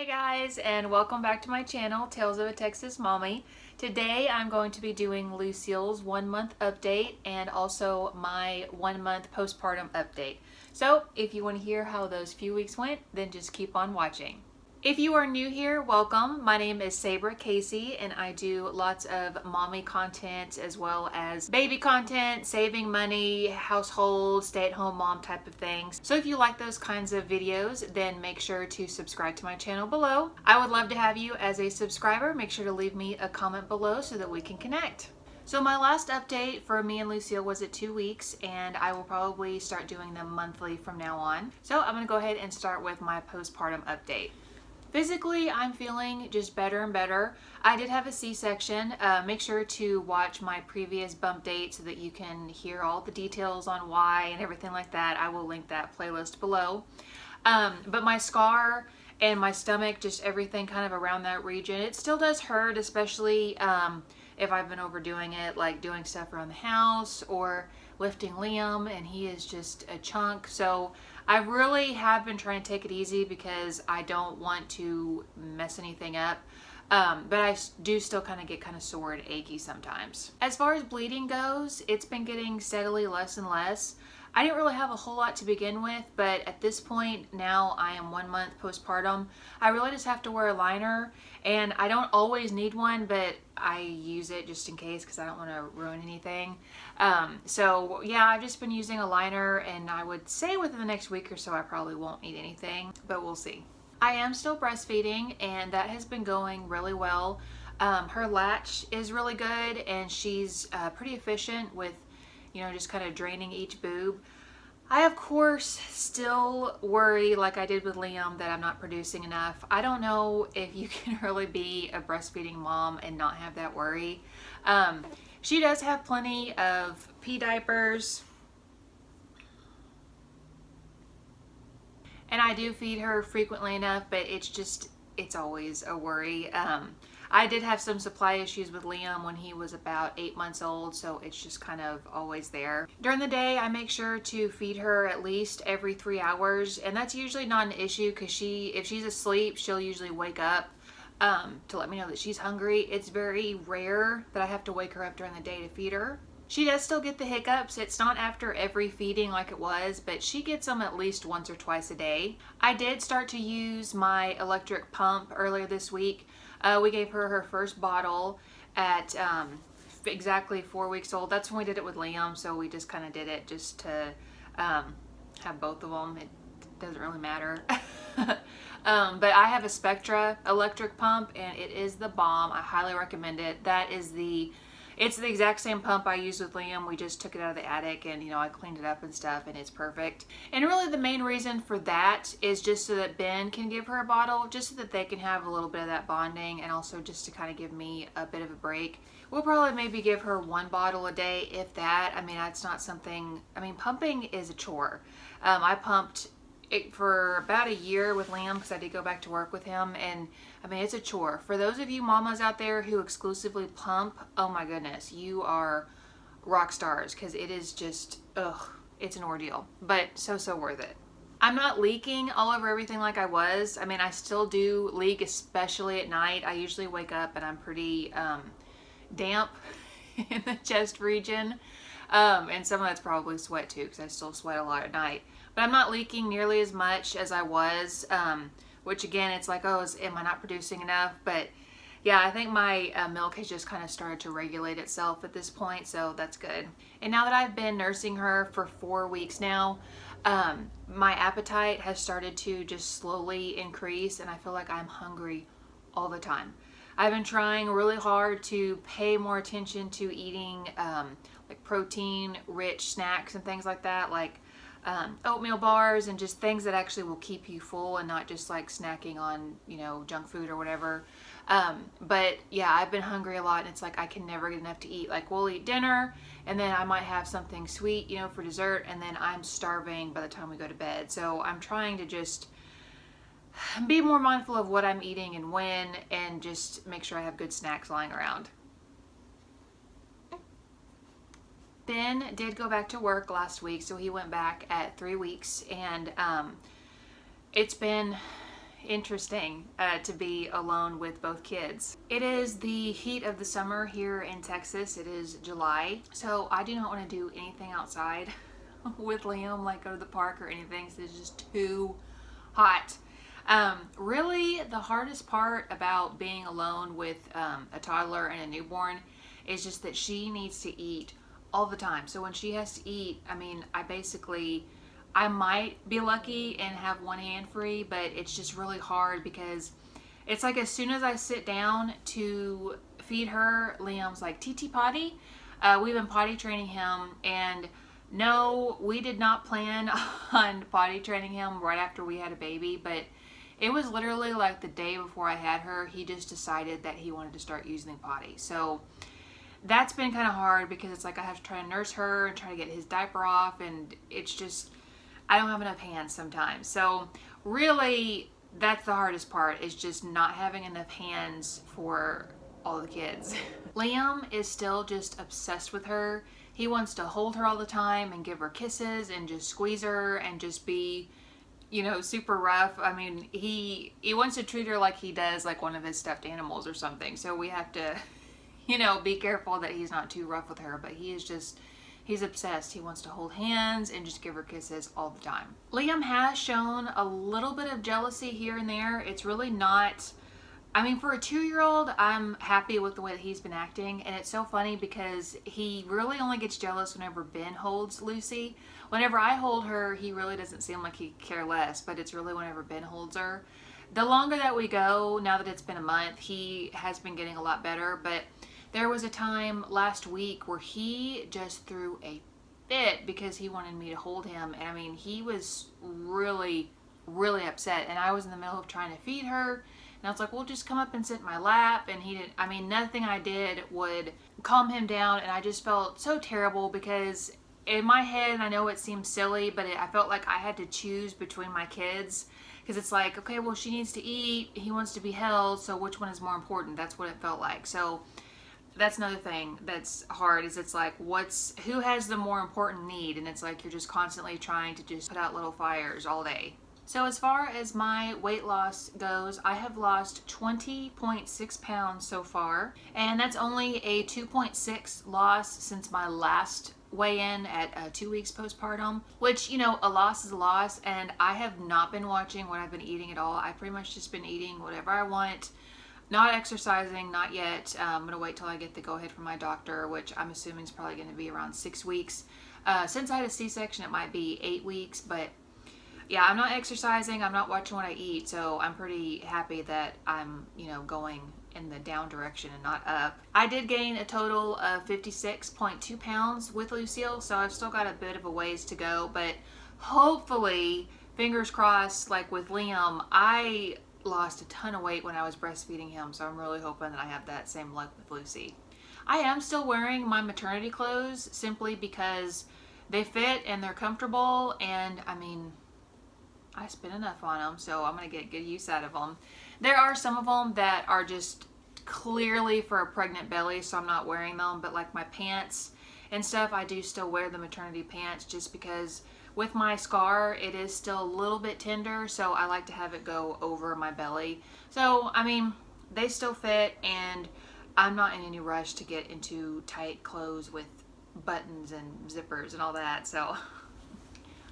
Hey guys, and welcome back to my channel, Tales of a Texas Mommy. Today I'm going to be doing Lucille's 1 month update and also my 1 month postpartum update. So if you want to hear how those few weeks went, then just keep on watching. If you are new here, welcome. My name is Sabra Casey and I do lots of mommy content as well as baby content, saving money, household, stay-at-home mom type of things. So if you like those kinds of videos, then make sure to subscribe to my channel below. I would love to have you as a subscriber. Make sure to leave me a comment below so that we can connect. So my last update for me and Lucille was at 2 weeks, and I will probably start doing them monthly from now on. So I'm going to go ahead and start with my postpartum update. Physically, I'm feeling just better and better. I did have a C-section. Make sure to watch my previous bump date so that you can hear all the details on why and everything like that. I will link that playlist below. But my scar and my stomach, just everything kind of around that region, it still does hurt, especially if I've been overdoing it, like doing stuff around the house or lifting Liam, and he is just a chunk. So I really have been trying to take it easy because I don't want to mess anything up. But I do still kind of get kind of sore and achy sometimes. As far as bleeding goes, it's been getting steadily less and less. I didn't really have a whole lot to begin with, but at this point now I am 1 month postpartum. I really just have to wear a liner, and I don't always need one, but I use it just in case because I don't want to ruin anything. So yeah, I've just been using a liner, and I would say within the next week or so I probably won't need anything, but we'll see. I am still breastfeeding, and that has been going really well. Her latch is really good, and she's pretty efficient with, you know, just kind of draining each boob. I, of course, still worry, like I did with Liam, that I'm not producing enough. I don't know if you can really be a breastfeeding mom and not have that worry. She does have plenty of pee diapers, and I do feed her frequently enough, but it's always a worry. I did have some supply issues with Liam when he was about 8 months old, so it's just kind of always there. During the day, I make sure to feed her at least every 3 hours, and that's usually not an issue because if she's asleep, she'll usually wake up to let me know that she's hungry. It's very rare that I have to wake her up during the day to feed her. She does still get the hiccups. It's not after every feeding like it was, but she gets them at least once or twice a day. I did start to use my electric pump earlier this week. We gave her her first bottle at exactly 4 weeks old. That's when we did it with Liam, so we just kind of did it just to have both of them. It doesn't really matter. But I have a Spectra electric pump, and it is the bomb. I highly recommend it. It's the exact same pump I used with Liam. We just took it out of the attic, and, you know, I cleaned it up and stuff, and it's perfect. And really the main reason for that is just so that Ben can give her a bottle, just so that they can have a little bit of that bonding, and also just to kind of give me a bit of a break. We'll probably maybe give her 1 bottle a day, if that. I mean, that's not something, I mean, pumping is a chore. I pumped it for about a year with Liam because I did go back to work with him, and I mean, it's a chore. For those of you mamas out there who exclusively pump, oh my goodness, you are rock stars, because it is just, it's an ordeal, but so worth it. I'm not leaking all over everything like I was. I mean, I still do leak, especially at night. I usually wake up and I'm pretty damp in the chest region, and some of that's probably sweat too, because I still sweat a lot at night. But I'm not leaking nearly as much as I was, which again, it's like, oh, am I not producing enough? But yeah, I think my milk has just kind of started to regulate itself at this point, so that's good. And now that I've been nursing her for 4 weeks now, my appetite has started to just slowly increase, and I feel like I'm hungry all the time. I've been trying really hard to pay more attention to eating like protein-rich snacks and things like that, like oatmeal bars and just things that actually will keep you full and not just like snacking on, you know, junk food or whatever. But yeah, I've been hungry a lot, and it's like I can never get enough to eat. Like, we'll eat dinner, and then I might have something sweet, you know, for dessert, and then I'm starving by the time we go to bed. So I'm trying to just be more mindful of what I'm eating and when, and just make sure I have good snacks lying around. Ben did go back to work last week, so he went back at 3 weeks, and interesting to be alone with both kids. It is the heat of the summer here in Texas. It is July, so I do not want to do anything outside with Liam, like go to the park or anything. So it's just too hot. Really, the hardest part about being alone with a toddler and a newborn is just that she needs to eat all the time. So when she has to eat, I mean, I might be lucky and have one hand free, but it's just really hard because it's like as soon as I sit down to feed her, Liam's like, TT potty. We've been potty training him, and no, we did not plan on potty training him right after we had a baby, but it was literally like the day before I had her, he just decided that he wanted to start using the potty. So that's been kind of hard because it's like I have to try to nurse her and try to get his diaper off, and it's just, I don't have enough hands sometimes. So really, that's the hardest part, is just not having enough hands for all the kids. Liam is still just obsessed with her. He wants to hold her all the time and give her kisses and just squeeze her and just be, you know, super rough. I mean, he wants to treat her like he does like one of his stuffed animals or something. So we have to, you know, be careful that he's not too rough with her, but he's obsessed. He wants to hold hands and just give her kisses all the time. Liam has shown a little bit of jealousy here and there. It's really not, I mean, for a 2-year-old, I'm happy with the way that he's been acting. And it's so funny because he really only gets jealous whenever Ben holds Lucy. Whenever I hold her, he really doesn't seem like he care less, but it's really whenever Ben holds her. The longer that we go, now that it's been a month, he has been getting a lot better, but there was a time last week where he just threw a fit because he wanted me to hold him. And I mean, he was really, really upset. And I was in the middle of trying to feed her. And I was like, well, just come up and sit in my lap. And he didn't, I mean, nothing I did would calm him down. And I just felt so terrible because in my head, I know it seems silly, but I felt like I had to choose between my kids. Because it's like, okay, well, she needs to eat. He wants to be held. So which one is more important? That's what it felt like. So that's another thing that's hard, is it's like, who has the more important need? And it's like you're just constantly trying to just put out little fires all day. So as far as my weight loss goes, I have lost 20.6 pounds so far, and that's only a 2.6 loss since my last weigh-in at 2 weeks postpartum, which, you know, a loss is a loss. And I have not been watching what I've been eating at all. I've pretty much just been eating whatever I want. Not exercising, not yet. I'm going to wait till I get the go-ahead from my doctor, which I'm assuming is probably going to be around 6 weeks. Since I had a C-section, it might be 8 weeks, but yeah, I'm not exercising. I'm not watching what I eat, so I'm pretty happy that I'm, you know, going in the down direction and not up. I did gain a total of 56.2 pounds with Lucille, so I've still got a bit of a ways to go, but hopefully, fingers crossed, like with Liam, I lost a ton of weight when I was breastfeeding him, so I'm really hoping that I have that same luck with Lucy. I am still wearing my maternity clothes simply because they fit and they're comfortable, and I mean, I spent enough on them, so I'm going to get good use out of them. There are some of them that are just clearly for a pregnant belly, so I'm not wearing them, but like my pants and stuff, I do still wear the maternity pants just because with my scar, it is still a little bit tender, so I like to have it go over my belly. So, I mean, they still fit, and I'm not in any rush to get into tight clothes with buttons and zippers and all that, so.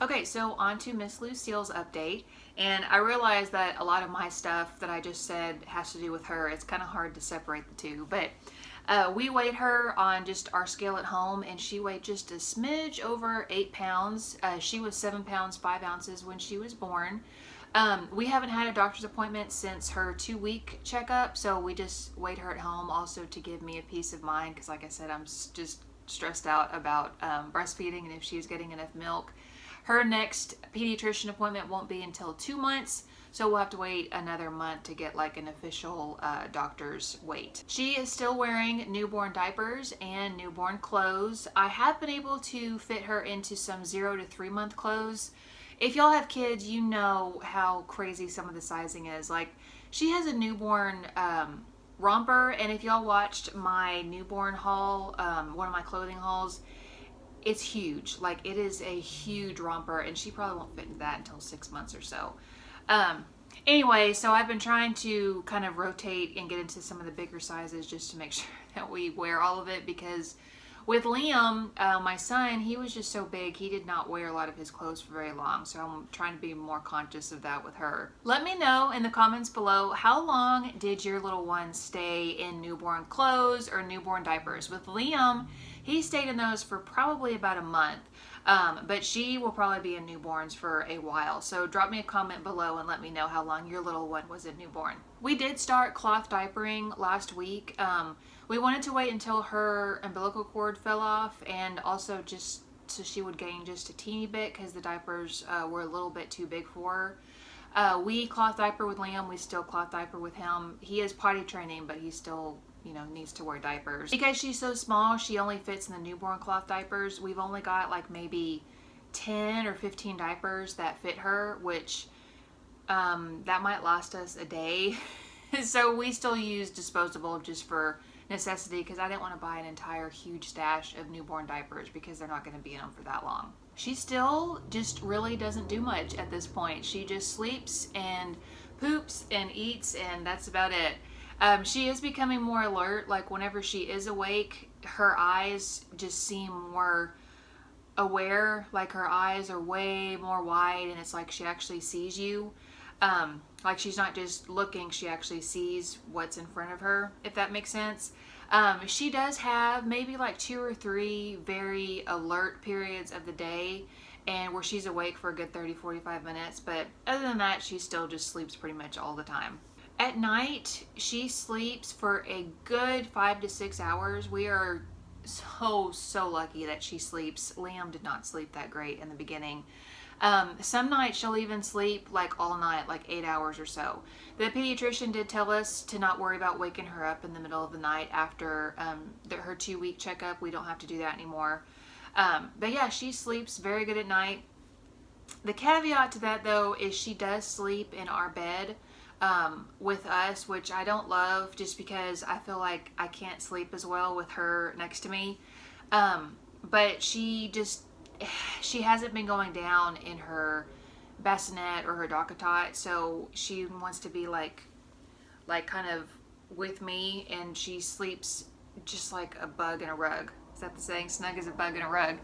Okay, so on to Miss Lucille's update, and I realize that a lot of my stuff that I just said has to do with her. It's kind of hard to separate the two, but we weighed her on just our scale at home, and she weighed just a smidge over 8 pounds. She was 7 pounds 5 ounces when she was born. We haven't had a doctor's appointment since her 2-week checkup, so we just weighed her at home also to give me a peace of mind, because like I said, I'm just stressed out about breastfeeding and if she's getting enough milk. Her next pediatrician appointment won't be until 2 months, so we'll have to wait another month to get like an official doctor's weight. She is still wearing newborn diapers and newborn clothes. I have been able to fit her into some 0 to 3 month clothes. If y'all have kids, you know how crazy some of the sizing is. Like, she has a newborn romper, and if y'all watched my newborn haul, one of my clothing hauls, it's huge. Like, it is a huge romper, and she probably won't fit into that until 6 months or so. Anyway, so I've been trying to kind of rotate and get into some of the bigger sizes just to make sure that we wear all of it, because with Liam, my son, he was just so big, he did not wear a lot of his clothes for very long, so I'm trying to be more conscious of that with her. Let me know in the comments below, how long did your little one stay in newborn clothes or newborn diapers? With Liam, he stayed in those for probably about a month. But she will probably be in newborns for a while. So drop me a comment below and let me know how long your little one was in newborn. We did start cloth diapering last week. We wanted to wait until her umbilical cord fell off, and also just so she would gain just a teeny bit because the diapers were a little bit too big for her. We cloth diaper with Liam. We still cloth diaper with him. He is potty training, but he still, you know, needs to wear diapers. Because she's so small, she only fits in the newborn cloth diapers. We've only got like maybe 10 or 15 diapers that fit her, which that might last us a day. So we still use disposable just for necessity, because I didn't want to buy an entire huge stash of newborn diapers because they're not going to be in them for that long. She still just really doesn't do much at this point. She just sleeps and poops and eats, and that's about it. She is becoming more alert. Like whenever she is awake, her eyes just seem more aware. Like her eyes are way more wide, and it's like she actually sees you. Like she's not just looking, she actually sees what's in front of her, if that makes sense. She does have maybe like 2 or 3 very alert periods of the day, and where she's awake for a good 30-45 minutes, but other than that, she still just sleeps pretty much all the time. At night, she sleeps for a good 5 to 6 hours. We are so lucky that she sleeps. Liam did not sleep that great in the beginning. Some nights she'll even sleep like all night, like 8 hours or so. The pediatrician did tell us to not worry about waking her up in the middle of the night after her 2-week checkup. We don't have to do that anymore. But yeah, she sleeps very good at night. The caveat to that though is she does sleep in our bed with us, which I don't love, just because I feel like I can't sleep as well with her next to me. But she hasn't been going down in her bassinet or her DockATot, so she wants to be like kind of with me, and she sleeps just like a bug in a rug. Is that the saying? Snug as a bug in a rug.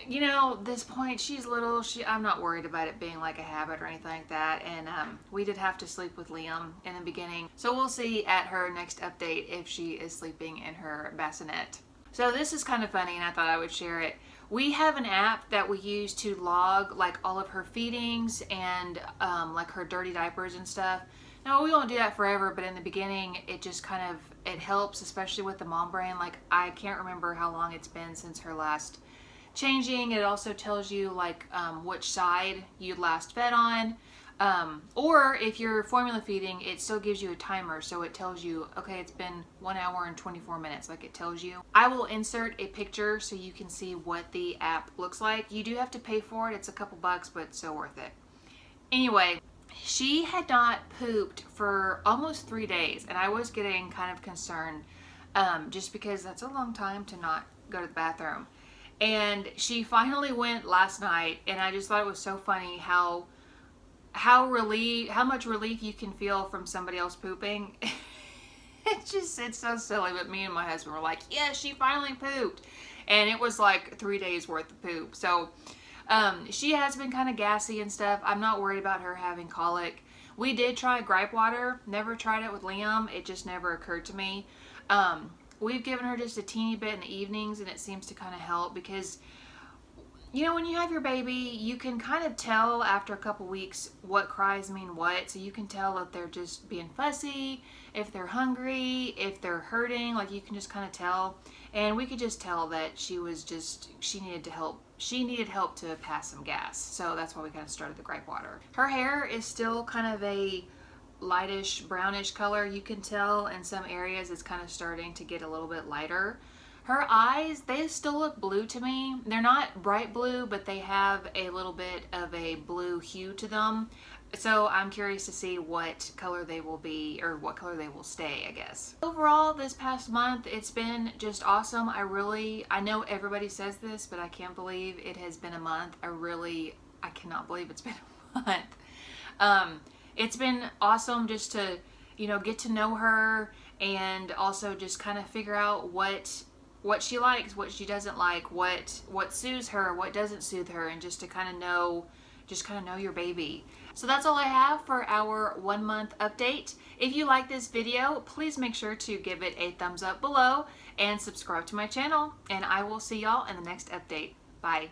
You know, this point, she's little. I'm not worried about it being like a habit or anything like that. And we did have to sleep with Liam in the beginning, so we'll see at her next update if she is sleeping in her bassinet. So this is kind of funny, and I thought I would share it. We have an app that we use to log like all of her feedings and like her dirty diapers and stuff. Now, we won't do that forever, but in the beginning, it just kind of, it helps, especially with the mom brain. Like, I can't remember how long it's been since her last changing. It also tells you like which side you last fed on. Or if you're formula feeding, it still gives you a timer, so it tells you, okay, it's been 1 hour and 24 minutes, like it tells you. I will insert a picture so you can see what the app looks like. You do have to pay for it. It's a couple bucks, but so worth it. Anyway, she had not pooped for almost 3 days, and I was getting kind of concerned just because that's a long time to not go to the bathroom. And she finally went last night, and I just thought it was so funny how much relief you can feel from somebody else pooping. It's so silly, but me and my husband were like, yeah, she finally pooped. And it was like 3 days worth of poop. So she has been kind of gassy and stuff. I'm not worried about her having colic. We did try gripe water. Never tried it with Liam. It just never occurred to me. We've given her just a teeny bit in the evenings, and it seems to kind of help, because you know, when you have your baby, you can kind of tell after a couple weeks what cries mean what. So you can tell if they're just being fussy, if they're hungry, if they're hurting. Like, you can just kind of tell. And we could just tell that she needed help. She needed help to pass some gas. So that's why we kind of started the gripe water. Her hair is still kind of a lightish brownish color. You can tell in some areas it's kind of starting to get a little bit lighter. Her eyes, they still look blue to me. They're not bright blue, but they have a little bit of a blue hue to them. So I'm curious to see what color they will be, or what color they will stay, I guess. Overall, this past month, it's been just awesome. I know everybody says this, but I can't believe it has been a month. I cannot believe it's been a month. It's been awesome just to, get to know her, and also just kind of figure out what she likes, what she doesn't like, what soothes her, what doesn't soothe her, and just to kind of know your baby. So that's all I have for our 1 month update. If you like this video, please make sure to give it a thumbs up below and subscribe to my channel, and I will see y'all in the next update. Bye.